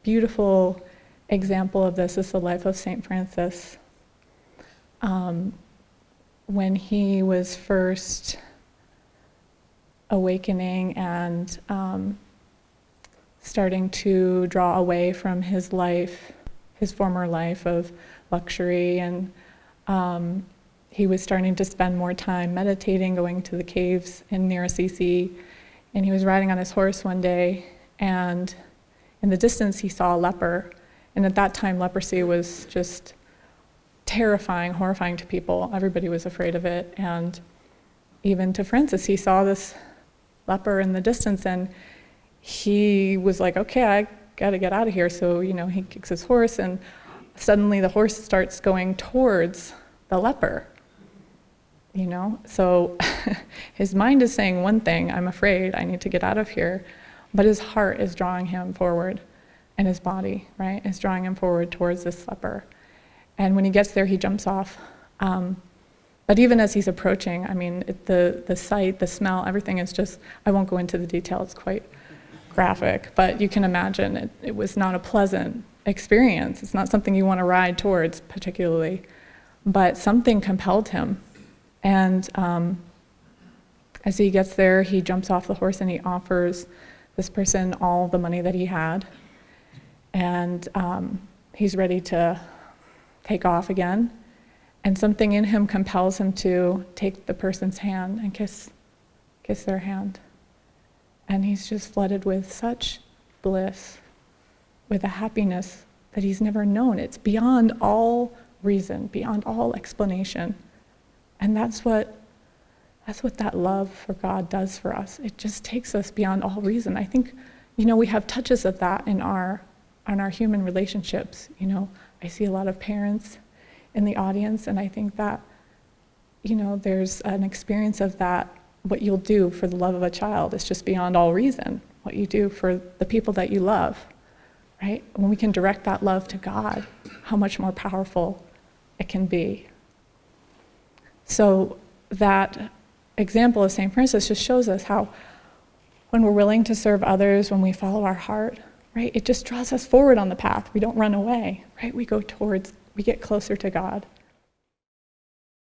beautiful example of this is the life of St. Francis. When he was first awakening and starting to draw away from his life, his former life of luxury, and he was starting to spend more time meditating, going to the caves near Assisi, and he was riding on his horse one day, and in the distance he saw a leper, and at that time leprosy was just terrifying, horrifying to people. Everybody was afraid of it, and even to Francis, he saw this leper in the distance, and he was like, okay, I gotta get out of here. So, he kicks his horse, and suddenly the horse starts going towards the leper, So his mind is saying one thing, I'm afraid, I need to get out of here, but his heart is drawing him forward, and his body, right, is drawing him forward towards this leper. And when he gets there, he jumps off. But even as he's approaching, the sight, the smell, everything is just, I won't go into the detail, it's quite graphic, but you can imagine it was not a pleasant experience. It's not something you want to ride towards particularly, but something compelled him. And as he gets there, he jumps off the horse and he offers this person all the money that he had. And he's ready to take off again. And something in him compels him to take the person's hand and kiss their hand. And he's just flooded with such bliss, with a happiness that he's never known. It's beyond all reason, beyond all explanation. And that's what that love for God does for us. It just takes us beyond all reason. I think, we have touches of that in our human relationships. I see a lot of parents in the audience, and I think that, there's an experience of that. What you'll do for the love of a child is just beyond all reason. What you do for the people that you love, right? When we can direct that love to God, how much more powerful it can be. So that example of St. Francis just shows us how when we're willing to serve others, when we follow our heart, right, it just draws us forward on the path. We don't run away, right? We get closer to God.